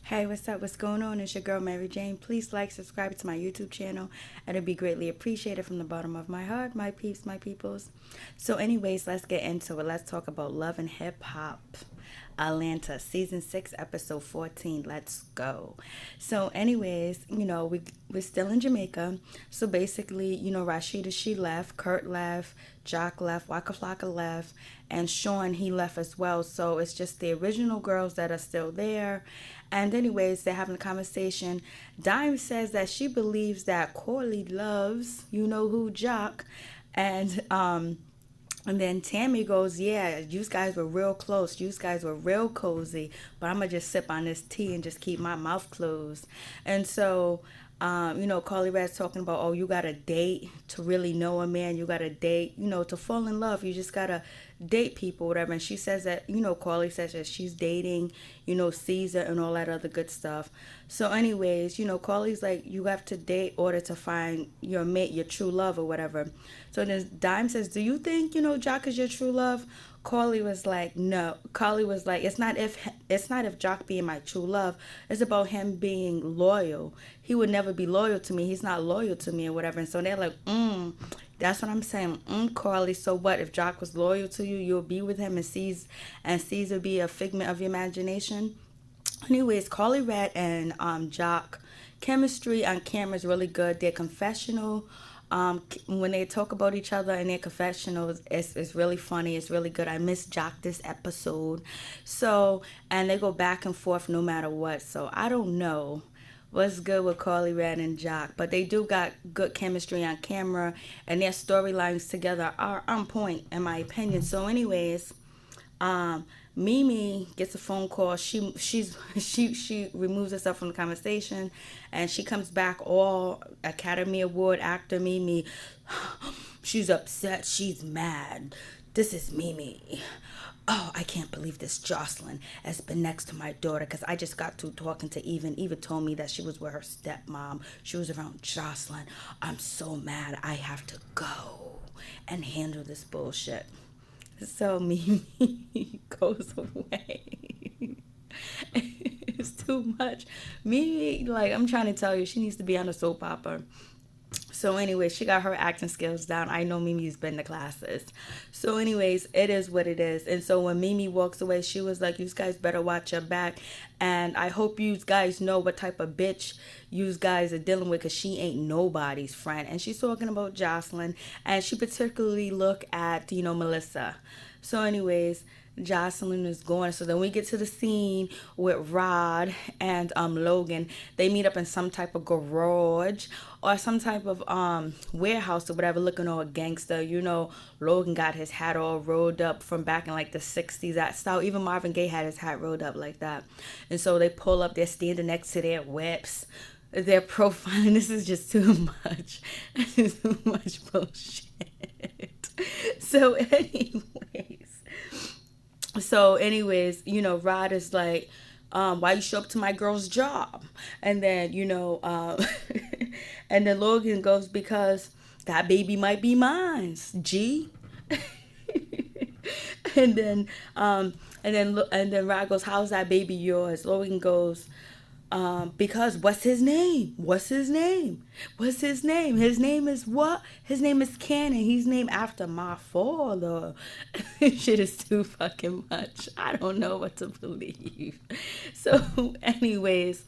Hey, what's up? What's going on? It's your girl Mary Jane. Please like, subscribe to my YouTube channel, and it'd be greatly appreciated from the bottom of my heart, my peeps, my peoples. So, anyways, let's get into it. Let's talk about love and hip hop. Atlanta, season 6, episode 14. Let's go. So, anyways, we're still in Jamaica. So basically, Rashida, she left, Kurt left, Jock left, Waka Flocka left, and Sean, he left as well. So it's just the original girls that are still there. And anyways, they're having a conversation. Dime says that she believes that Karlie loves, you know who, Jock. And then Tammy goes, yeah, you guys were real close. You guys were real cozy. But I'm going to just sip on this tea and just keep my mouth closed. And so, Carly Rad's talking about, oh, you got to date to really know a man. You got to date, to fall in love. You just got to date people, whatever. And she says that, Carly says that she's dating, Ceaser and all that other good stuff. So anyways, Carly's like, you have to date in order to find your mate, your true love or whatever. So then Dime says, do you think, Jock is your true love? Carly was like, no. Carly was like, it's not if Jock being my true love. It's about him being loyal. He would never be loyal to me. He's not loyal to me or whatever. And so they're like, that's what I'm saying. Carly, so what? If Jock was loyal to you, you'll be with him and Ceaser be a figment of your imagination. Anyways, Carly Rad and Jock chemistry on camera is really good. Their confessional, when they talk about each other in their confessionals, it's really funny. It's really good. I miss Jock this episode. So, and they go back and forth no matter what. So I don't know what's good with Karlie Rad and Jock, but they do got good chemistry on camera, and their storylines together are on point in my opinion. So anyways, Mimi gets a phone call. She removes herself from the conversation, and she comes back all Academy Award actor Mimi. She's upset. She's mad. This is Mimi. Oh, I can't believe this Joseline has been next to my daughter because I just got to talking to Eva. Eva told me that she was with her stepmom. She was around Joseline. I'm so mad. I have to go and handle this bullshit. So Mimi goes away. It's too much. Mimi, like, I'm trying to tell you, she needs to be on a soap opera. So anyway, she got her acting skills down. I know Mimi's been to classes. So anyways, it is what it is. And so when Mimi walks away, she was like, you guys better watch your back. And I hope you guys know what type of bitch you guys are dealing with, because she ain't nobody's friend. And she's talking about Joseline. And she particularly look at, Melissa. So anyways, Joseline is going. So then we get to the scene with Rod and Logan. They meet up in some type of garage or some type of warehouse or whatever, looking all gangster. Logan got his hat all rolled up from back in like the 60s, that style. Even Marvin Gaye had his hat rolled up like that. And so they pull up, they're standing next to their whips, their profiling. This is just too much. This is too much bullshit. So anyways, Rod is like, why you show up to my girl's job? And then, and then Logan goes, because that baby might be mine, G. and then Rod goes, how's that baby yours? Logan goes, because what's his name? His name is what? His name is Cannon. He's named after my father. Shit is too fucking much. I don't know what to believe. So anyways,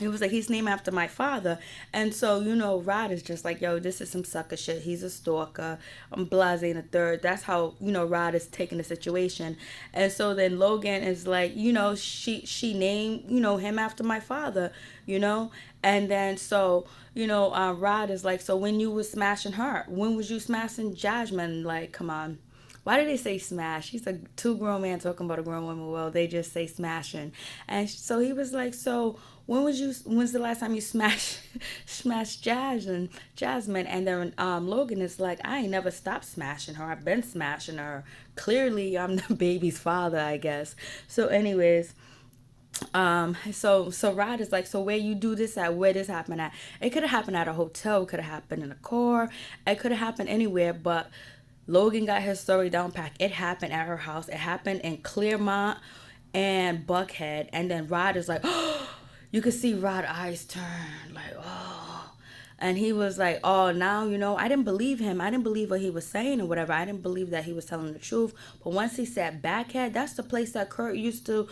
it was like, he's named after my father. And so, Rod is just like, yo, this is some sucker shit. He's a stalker. I'm blasé in the third. That's how, Rod is taking the situation. And so then Logan is like, she named, him after my father, And then so, Rod is like, so when you was smashing her, when was you smashing Jasmine? Like, come on. Why do they say smash? He's a two grown man talking about a grown woman. Well, they just say smashing. And so he was like, so when's the last time you smashed Jasmine? And then Logan is like, I ain't never stopped smashing her. I've been smashing her. Clearly, I'm the baby's father, I guess. So anyways, so Rod is like, so where you do this at, where this happened at? It could have happened at a hotel, it could have happened in a car, it could have happened anywhere, but Logan got his story down pat. It happened at her house. It happened in Claremont and Buckhead. And then Rod is like, oh, you could see Rod eyes turn like, oh. And he was like, oh, now, I didn't believe him. I didn't believe what he was saying or whatever. I didn't believe that he was telling the truth. But once he said Backhead, that's the place that Kurt used to,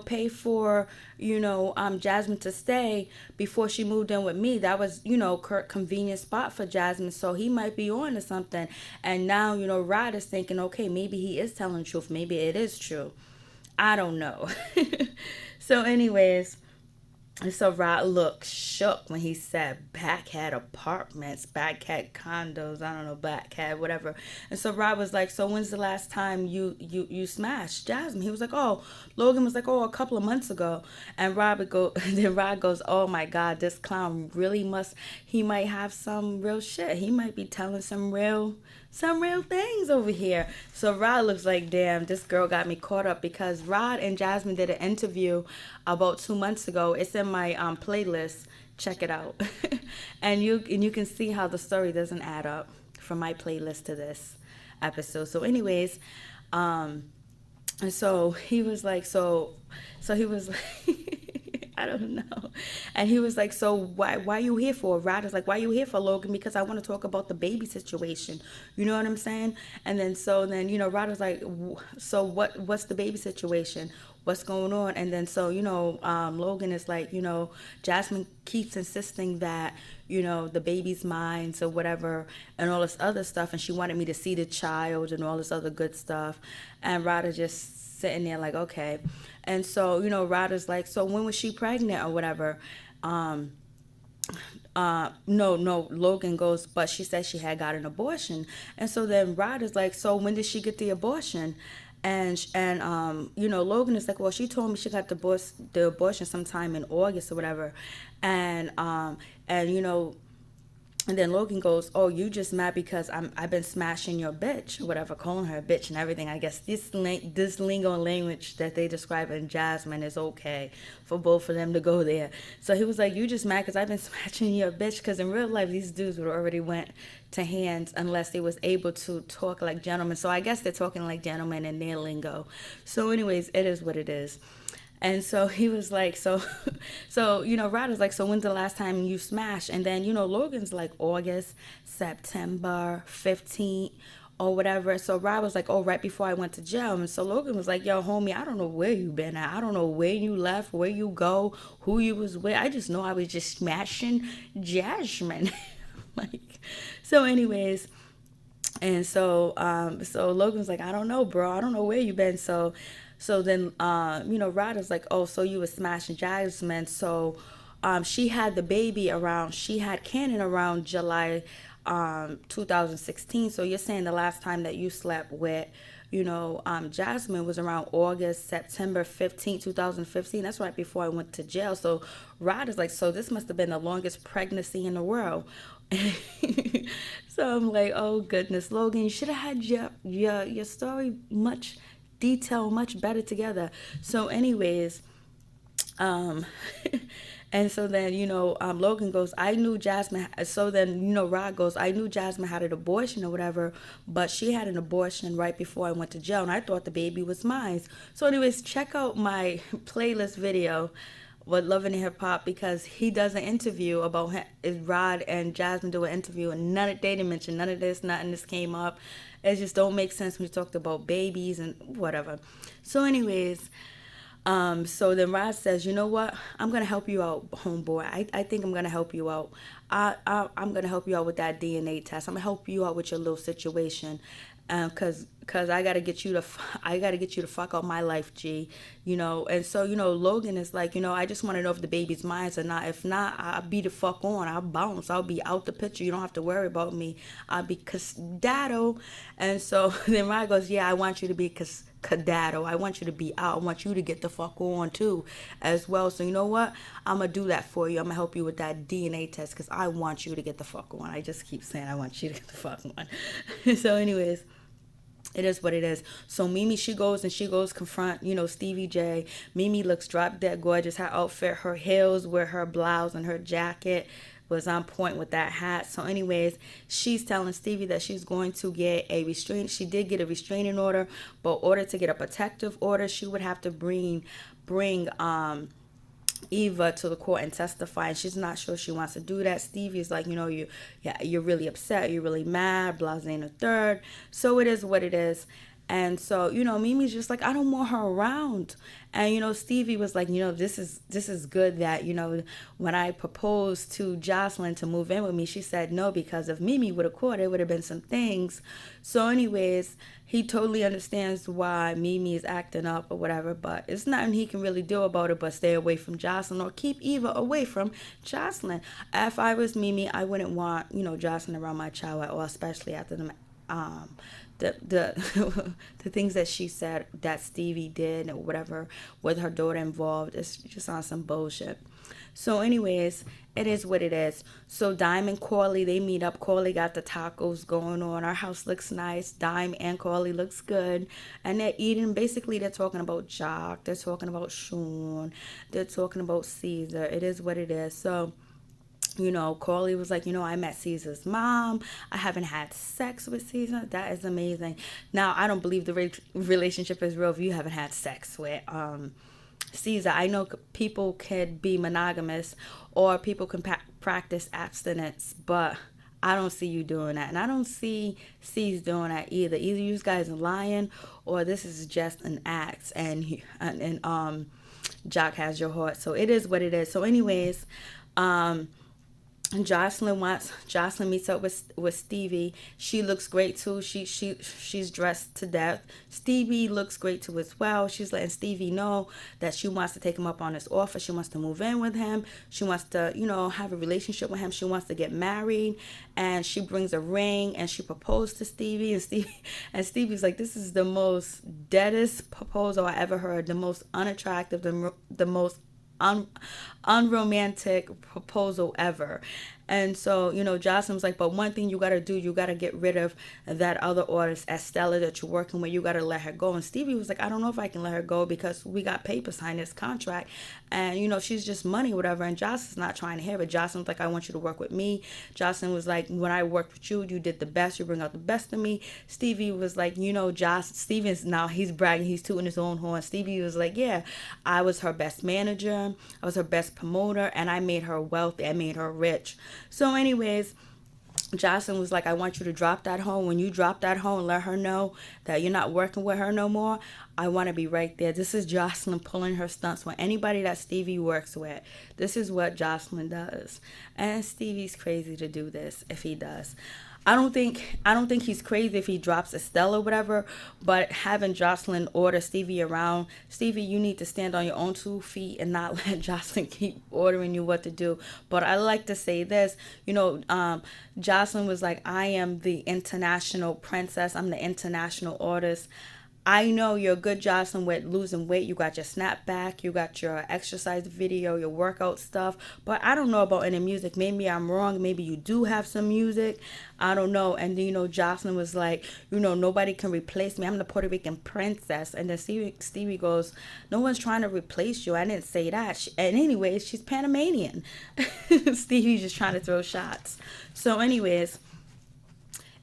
pay for, Jasmine to stay before she moved in with me. That was, Kurt's convenient spot for Jasmine. So he might be on to something. And now, Rod is thinking, okay, maybe he is telling the truth. Maybe it is true. I don't know. So anyways, and so Rod looked shook when he said Backhead apartments, Backhead condos, I don't know, Backhead, whatever. And so Rod was like, so when's the last time you smashed Jasmine? He was like, oh, Logan was like, oh, a couple of months ago. And Rod would go, then Rod goes, oh my God, this clown really he might have some real shit. He might be telling some real things over here. So Rod looks like, damn, this girl got me caught up, because Rod and Jasmine did an interview about 2 months ago. It's in my playlist. Check it out. and you can see how the story doesn't add up from my playlist to this episode. So anyways, and so he was like, so he was like, I don't know. And he was like, so why you here for? Rod is like, why you here for, Logan? Because I want to talk about the baby situation. You know what I'm saying? And then Rod is like, so what's the baby situation? What's going on? And then Logan is like, Jasmine keeps insisting that, the baby's mine, so whatever, and all this other stuff. And she wanted me to see the child and all this other good stuff. And Rod is just sitting there like, okay. And so, Rod is like, so when was she pregnant or whatever? No, Logan goes, but she said she had got an abortion. And so then Rod is like, so when did she get the abortion? And Logan is like, well, she told me she got the abortion sometime in August or whatever. And and then Logan goes, oh, you just mad because I've been smashing your bitch, or whatever, calling her a bitch and everything. I guess this lingo and language that they describe in Jasmine is okay for both of them to go there. So he was like, you just mad because I've been smashing your bitch, because in real life, these dudes would already went to hands unless they was able to talk like gentlemen. So I guess they're talking like gentlemen in their lingo. So anyways, it is what it is. And so he was like, so Rod is like, so when's the last time you smashed? And then, Logan's like August, September 15th or whatever. So Rod was like, oh, right before I went to jail. And so Logan was like, yo, homie, I don't know where you been at. I don't know where you left, where you go, who you was with. I just know I was just smashing Jasmine. So anyways, and so Logan was like, I don't know, bro. I don't know where you been. So then, Rod is like, oh, so you were smashing Jasmine. So she had Cannon around July 2016. So you're saying the last time that you slept with, Jasmine was around August, September 15, 2015. That's right before I went to jail. So Rod is like, so this must have been the longest pregnancy in the world. So I'm like, oh goodness, Logan, you should have had your story much better together. So anyways, and so then Logan goes, I knew Jasmine. So then Rod goes, I knew Jasmine had an abortion or whatever, but she had an abortion right before I went to jail, and I thought the baby was mine. So anyways, check out my playlist video with Love and Hip Hop, because he does an interview about Rod and Jasmine do an interview, and they didn't mention none of this, nothing this came up. It just don't make sense when you talked about babies and whatever. So anyways, so then Rod says, you know what? I'm going to help you out, homeboy. I think I'm going to help you out. I'm going to help you out with that DNA test. I'm going to help you out with your little situation. Cause I gotta get you to fuck out my life, G, and so Logan is like, I just want to know if the baby's mine or not. If not, I'll be the fuck on. I'll bounce. I'll be out the picture. You don't have to worry about me. I'll be cadado. And so then Ryan goes, yeah, I want you to be cadado. I want you to be out. I want you to get the fuck on too, as well. So you know what? I'm gonna do that for you. I'm gonna help you with that DNA test, because I want you to get the fuck on. I just keep saying I want you to get the fuck on. So anyways, it is what it is. So Mimi, she goes confront, Stevie J. Mimi looks drop dead gorgeous. Her outfit, her heels with her blouse and her jacket was on point with that hat. So anyways, she's telling Stevie that she's going to get a she did get a restraining order, but in order to get a protective order, she would have to bring Eva to the court and testify, and she's not sure she wants to do that. Stevie's like, yeah, you're really upset, you're really mad, blase and a third. So it is what it is. And so, Mimi's just like, I don't want her around. And Stevie was like, this is good that, when I proposed to Joseline to move in with me, she said no because if Mimi would have caught, it would have been some things. So anyways, he totally understands why Mimi is acting up or whatever, but it's nothing he can really do about it but stay away from Joseline or keep Eva away from Joseline. If I was Mimi, I wouldn't want, Joseline around my child at all, especially after um the the things that she said that Stevie did or whatever with her daughter involved. It's just on some bullshit. So anyways, it is what it is. So Dime and Corley, they meet up. Corley got the tacos going on. Our house looks nice. Dime and Corley looks good. And they're eating. Basically, they're talking about Jock. They're talking about Sean. They're talking about Caesar. It is what it is. So Corley was like, I met Caesar's mom. I haven't had sex with Caesar. That is amazing. Now, I don't believe the relationship is real if you haven't had sex with Caesar. I know people could be monogamous or people can practice abstinence, but I don't see you doing that. And I don't see Caesar doing that either. Either you guys are lying or this is just an act and Jock has your heart. So it is what it is. So anyways, Joseline meets up with Stevie. She looks great too. She's dressed to death. Stevie looks great too as well. She's letting Stevie know that she wants to take him up on his offer. She wants to move in with him. She wants to, have a relationship with him. She wants to get married. And she brings a ring and she proposed to Stevie. And Stevie's like, this is the most deadest proposal I ever heard. The most unattractive, the most unromantic proposal ever. And so, Jocelyn was like, but one thing you got to do, you got to get rid of that other artist, Estella, that you're working with. You got to let her go. And Stevie was like, I don't know if I can let her go because we got paper signed this contract. And, she's just money, whatever. And Jocelyn's not trying to hear it. Jocelyn was like, I want you to work with me. Jocelyn was like, when I worked with you, you did the best. You bring out the best of me. Stevie was like, Steven's now, he's bragging. He's tooting his own horn. Stevie was like, yeah, I was her best manager. I was her best promoter. And I made her wealthy. I made her rich. So anyways, Jocelyn was like, I want you to drop that home. When you drop that home, let her know that you're not working with her no more. I want to be right there. This is Jocelyn pulling her stunts with anybody that Stevie works with. This is what Jocelyn does. And Stevie's crazy to do this if he does. I don't think he's crazy if he drops Estelle or whatever, but having Jocelyn order Stevie around, Stevie, you need to stand on your own 2 feet and not let Jocelyn keep ordering you what to do. But I like to say this, Jocelyn was like, I am the international princess. I'm the international artist. I know you're good, Jocelyn, with losing weight. You got your snapback, you got your exercise video, your workout stuff. But I don't know about any music. Maybe I'm wrong. Maybe you do have some music. I don't know. And then, Jocelyn was like, nobody can replace me. I'm the Puerto Rican princess. And then Stevie goes, no one's trying to replace you. I didn't say that. And anyways, she's Panamanian. Stevie's just trying to throw shots. So anyways,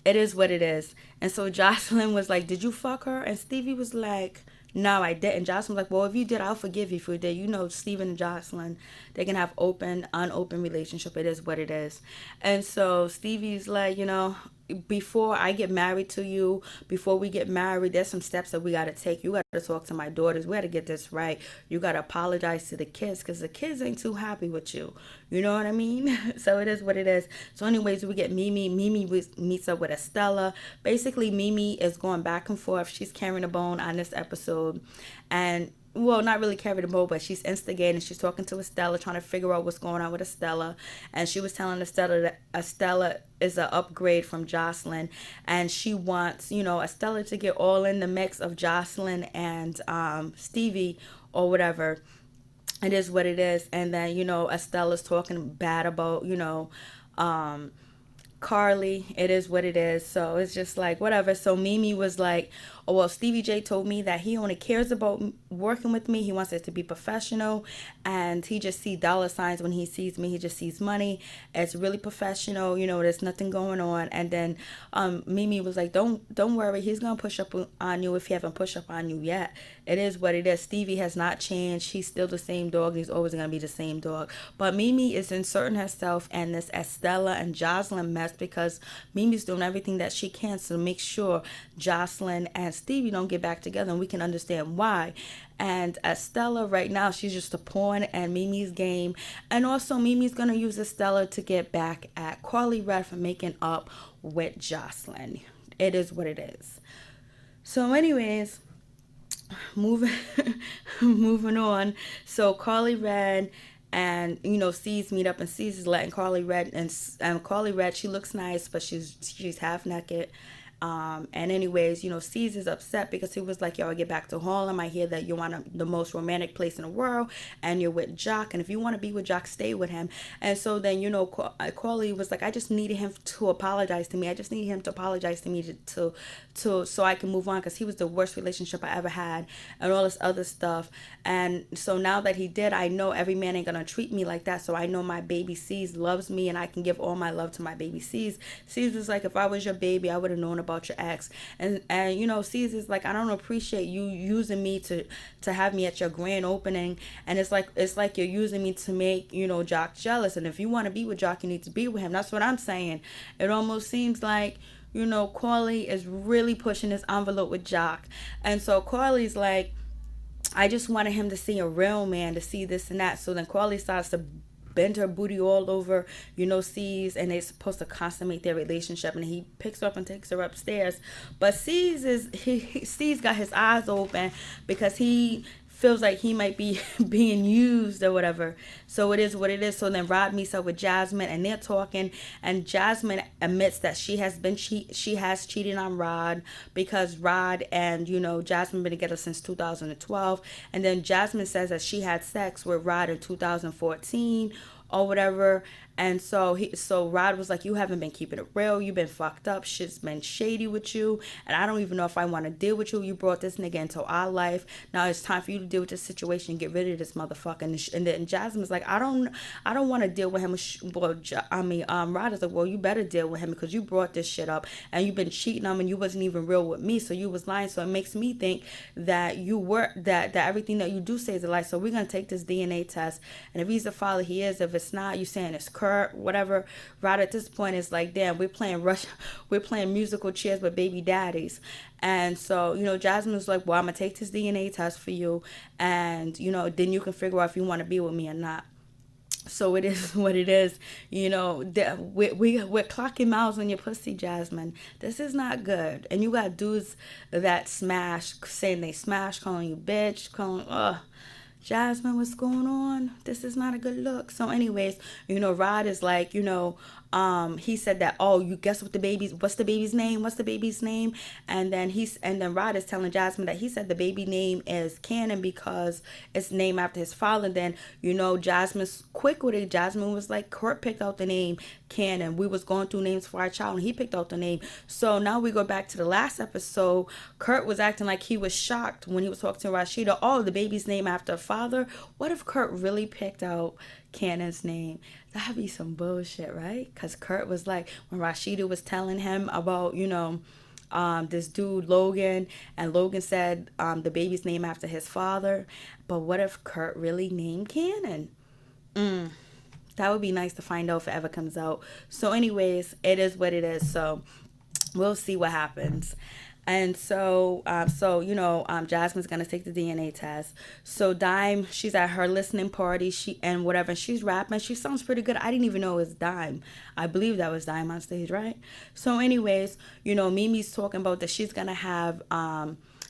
it is what it is. And so Jocelyn was like, did you fuck her? And Stevie was like, no, I didn't. Jocelyn was like, well, if you did, I'll forgive you for that. Steven and Jocelyn, they can have open, unopened relationship. It is what it is. And so Stevie's like, before I get married to you, before we get married, there's some steps that we got to take. You got to talk to my daughters. We got to get this right. You got to apologize to the kids because the kids ain't too happy with you. You know what I mean? So it is what it is. So anyways, we get Mimi. Mimi meets up with Estella. Basically, Mimi is going back and forth. She's carrying a bone on this episode. And well, not really carrying the bone, but she's instigating. She's talking to Estella, trying to figure out what's going on with Estella. And she was telling Estella that Estella is an upgrade from Jocelyn. And she wants, Estella to get all in the mix of Jocelyn and Stevie or whatever. It is what it is. And then, Estella's talking bad about, Karlie, it is what it is. So it's just like whatever. So Mimi was like, oh well, Stevie J told me that he only cares about working with me. He wants it to be professional, and he just sees dollar signs when he sees me. He just sees money. It's really professional. There's nothing going on. And then Mimi was like, don't worry. He's gonna push up on you if he haven't pushed up on you yet. It is what it is. Stevie has not changed. He's still the same dog. He's always gonna be the same dog. But Mimi is inserting herself in this Estella and Joseline mess because Mimi's doing everything that she can to make sure Joseline and Stevie don't get back together, and we can understand why. And Estella right now, she's just a pawn in Mimi's game. And also Mimi's gonna use Estella to get back at Karlie Red for making up with Joseline. It is what it is. So anyways, moving moving on. So Karlie Red and C's meet up, and C's is letting Karlie Red, and Karlie Red, she looks nice, but she's half naked. And anyways, C's is upset because he was like, yo, I get back to Harlem. I hear that you want the most romantic place in the world, and you're with Jock. And if you want to be with Jock, stay with him. And so then, Karlie was like, I just needed him to apologize to me. I just needed him to apologize to me to so I can move on, because he was the worst relationship I ever had and all this other stuff. And so now that he did, I know every man ain't gonna treat me like that. So I know my baby C's loves me, and I can give all my love to my baby C's. C's was like, if I was your baby, I would have known about your ex. And C's is like, I don't appreciate you using me to have me at your grand opening. And it's like you're using me to make Jock jealous. And if you want to be with Jock, you need to be with him. That's what I'm saying. It almost seems like Karlie is really pushing this envelope with Jock. And so Karlie's like, I just wanted him to see a real man, to see this and that. So then Karlie starts to bend her booty all over, C's, and they're supposed to consummate their relationship. And he picks her up and takes her upstairs. But C's got his eyes open because he feels like he might be being used or whatever. So it is what it is. So then Rod meets up with Jasmine, and they're talking, and Jasmine admits that she has cheated on Rod, because Rod and Jasmine been together since 2012. And then Jasmine says that she had sex with Rod in 2014 or whatever. And so Rod was like, you haven't been keeping it real. You've been fucked up. Shit's been shady with you. And I don't even know if I want to deal with you. You brought this nigga into our life. Now it's time for you to deal with this situation and get rid of this motherfucker. And then Jasmine's like, I don't want to deal with him. Rod is like, well, you better deal with him because you brought this shit up and you've been cheating on him and you wasn't even real with me. So you was lying. So it makes me think that that everything that you do say is a lie. So we're going to take this DNA test. And if he's the father, he is. If it's not, you saying it's Kurt, whatever. Rod at this point is like, damn, we're playing musical chairs with baby daddies. And so, Jasmine's like, well, I'm going to take this DNA test for you. And, then you can figure out if you want to be with me or not. So it is what it is. We're clocking miles on your pussy, Jasmine. This is not good. And you got dudes that smash, saying they smash, calling you bitch, Jasmine, what's going on? This is not a good look. So anyways, Rod is like, he said that, oh, you guess what's the baby's name? What's the baby's name? And then Rod is telling Jasmine that he said the baby name is Cannon because it's named after his father. And then, Jasmine's quick with it. Jasmine was like, Kurt picked out the name Cannon. We was going through names for our child and he picked out the name. So now we go back to the last episode. Kurt was acting like he was shocked when he was talking to Rashida. Oh, the baby's name after a father. What if Kurt really picked out Cannon's name? That'd be some bullshit, right? Because Kurt was like, when Rashida was telling him about, this dude Logan, and Logan said the baby's name after his father. But what if Kurt really named Cannon? That would be nice to find out if it ever comes out. So anyways, it is what it is. So we'll see what happens. And so Jasmine's going to take the DNA test. So Dime, she's at her listening party, she's rapping. She sounds pretty good. I didn't even know it was Dime. I believe that was Dime on stage, right? So anyways, Mimi's talking about that she's going to have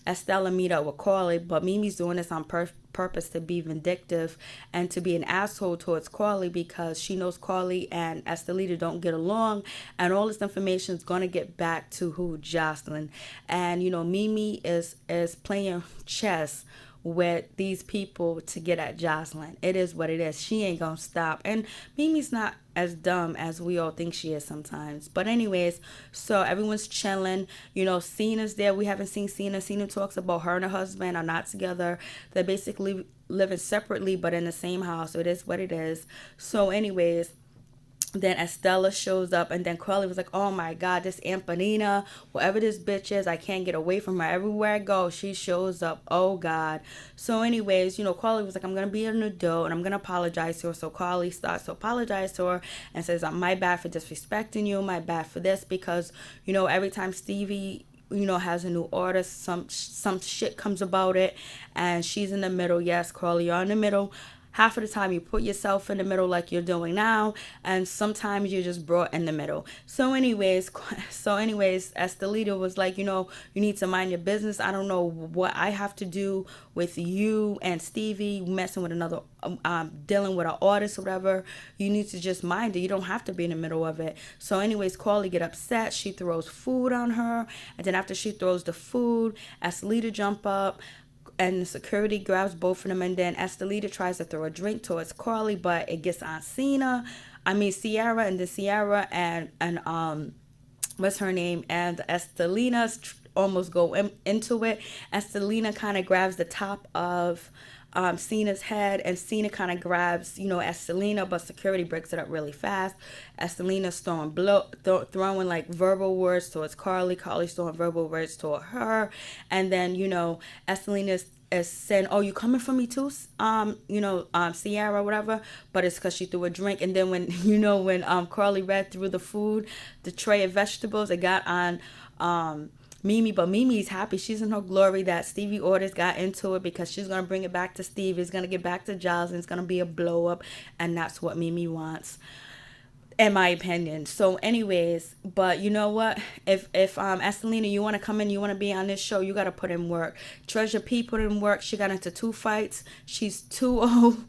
Estella meet up with Karlie, but Mimi's doing this on purpose to be vindictive and to be an asshole towards Karlie because she knows Karlie and Estelita don't get along, and all this information is going to get back to Joseline. And Mimi is playing chess with these people to get at Joseline. It is what it is. She ain't gonna stop. And Mimi's not as dumb as we all think she is sometimes. But anyways, so everyone's chilling. You know, Cena's there. We haven't seen Cena. Cena talks about her and her husband are not together. They're basically living separately but in the same house. So it is what it is. So anyways, then Estella shows up, and then Karlie was like, oh my god, this Ampanina, whatever this bitch is, I can't get away from her. Everywhere I go, she shows up. Oh god. So anyways, you know, Karlie was like, I'm gonna be an adult and I'm gonna apologize to her. So Karlie starts to apologize to her and says, my bad for disrespecting you, my bad for this, because, you know, every time Stevie, you know, has a new order, some shit comes about it, and she's in the middle. Yes, Karlie, you're in the middle. Half of the time you put yourself in the middle like you're doing now, and sometimes you're just brought in the middle. So anyways, Estelita was like, you know, you need to mind your business. I don't know what I have to do with you and Stevie messing with another, dealing with an artist or whatever. You need to just mind it. You don't have to be in the middle of it. So anyways, Karlie get upset. She throws food on her, and then after she throws the food, Estelita jump up, and the security grabs both of them, and then Estelita tries to throw a drink towards Karlie, but it gets on Ciara, and then Ciara and what's her name, and Estelina almost go into it. Estelina kind of grabs the top of Cena's head, and Cena kind of grabs, you know, Estelina, but security breaks it up really fast. Estelina's throwing like verbal words towards Karlie. Karlie's throwing verbal words toward her, and then, you know, Estelina is saying, "Oh, you coming for me too?" Ciara, whatever. But it's because she threw a drink, and then when Karlie read through the food, the tray of vegetables, it got on Mimi, but Mimi's happy. She's in her glory that Stevie orders got into it, because she's going to bring it back to Stevie. It's going to get back to Joseline. It's going to be a blow up, and that's what Mimi wants, in my opinion. So anyways, but you know what? If Estelina, you want to come in, you want to be on this show, you got to put in work. Treasure P put in work. She got into 2 fights. She's 2-0.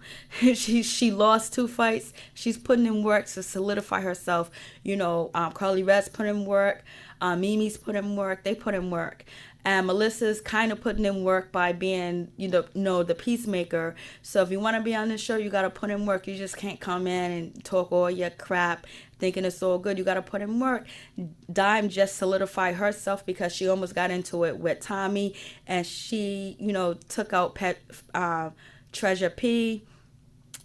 she lost 2 fights. She's putting in work to solidify herself. You know, Karlie Red's put in work. Mimi's put in work. They put in work. And Melissa's kind of putting in work by being, the peacemaker. So if you want to be on this show, you got to put in work. You just can't come in and talk all your crap thinking it's all good. You got to put in work. Dime just solidified herself because she almost got into it with Tommy. And she, took out Treasure P.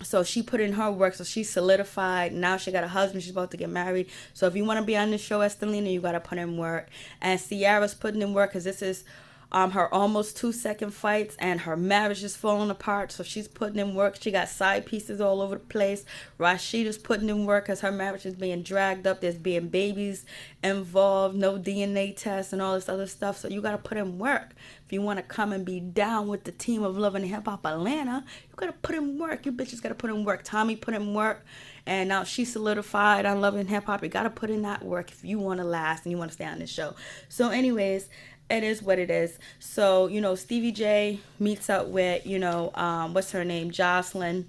So she put in her work, so she solidified. Now she got a husband. She's about to get married. So if you want to be on the show, Estelina, you got to put in work. And Ciara's putting in work because this is her almost 2-second fights, and her marriage is falling apart. So she's putting in work. She got side pieces all over the place. Rashida's putting in work because her marriage is being dragged up. There's being babies involved, no DNA tests and all this other stuff. So you got to put in work. If you want to come and be down with the team of Love and Hip Hop Atlanta, you got to put in work. You bitches got to put in work. Tommy put in work, and now she's solidified on Love and Hip Hop. You got to put in that work if you want to last and you want to stay on this show. So anyways, it is what it is. So, Stevie J meets up with, what's her name, Joseline,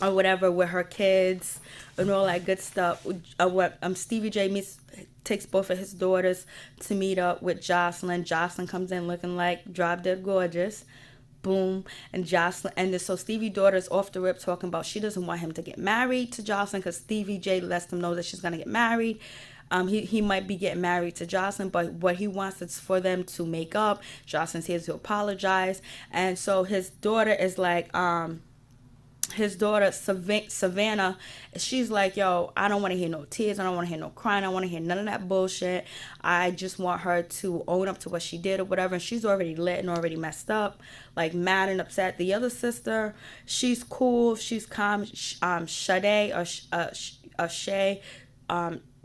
or whatever, with her kids and all that good stuff. Stevie J takes both of his daughters to meet up with Joseline. Joseline comes in looking like drop dead gorgeous. Boom. And Joseline, and so Stevie daughter's off the rip talking about she doesn't want him to get married to Joseline because Stevie J lets them know that she's going to get married. He might be getting married to Joseline, but what he wants is for them to make up. Joseline's here to apologize. And so his daughter is like, Savannah, she's like, yo, I don't want to hear no tears. I don't want to hear no crying. I don't want to hear none of that bullshit. I just want her to own up to what she did or whatever. And she's already lit and already messed up, like mad and upset. The other sister, she's cool. She's calm. Sade or Shay,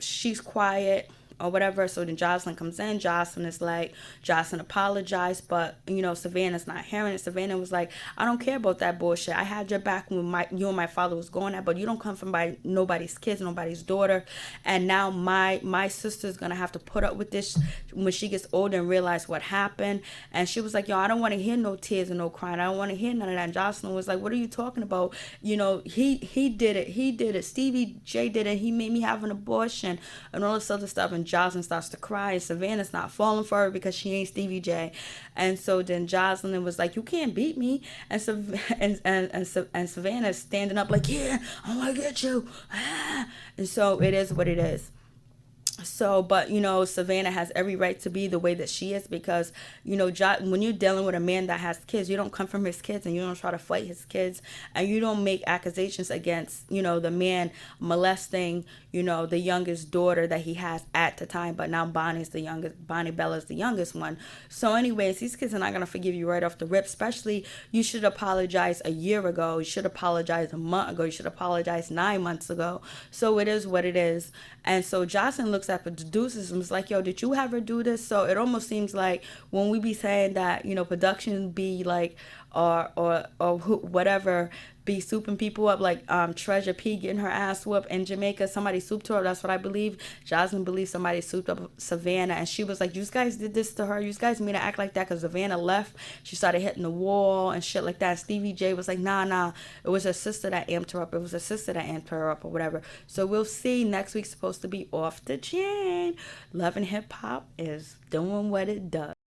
she's quiet or whatever. So then Joseline comes in. Joseline apologized, but Savannah's not hearing it. Savannah was like, I don't care about that bullshit. I had your back when you and my father was going at, but you don't come from nobody's kids, nobody's daughter. And now my sister's gonna have to put up with this when she gets older and realize what happened. And she was like, yo, I don't want to hear no tears and no crying. I don't want to hear none of that. And Joseline was like, what are you talking about? He did it. Stevie J did it. He made me have an abortion and all this other stuff. And Joseline starts to cry, and Savannah's not falling for her because she ain't Stevie J. And so then Joseline was like, you can't beat me. And and Savannah's standing up like, yeah, I'm gonna get you. And so it is what it is. So, but Savannah has every right to be the way that she is, because when you're dealing with a man that has kids, you don't come from his kids, and you don't try to fight his kids, and you don't make accusations against the man molesting the youngest daughter that he has at the time. But now Bonnie Bella's the youngest one. So anyways, these kids are not going to forgive you right off the rip. Especially, you should apologize a year ago, you should apologize a month ago, you should apologize 9 months ago. So it is what it is. And so Joseline looks at producers and was like, yo, did you have her do this? So it almost seems like when we be saying that production be like, or whatever, be souping people up, like Treasure P getting her ass whooped in Jamaica, somebody souped her up. That's what I believe. Jasmine believes somebody souped up Savannah, and she was like, you guys did this to her, you guys made her act like that, because Savannah left, she started hitting the wall and shit like that. Stevie J was like, nah, it was her sister that amped her up, or whatever. So we'll see. Next week's supposed to be off the chain. Love and Hip Hop is doing what it does.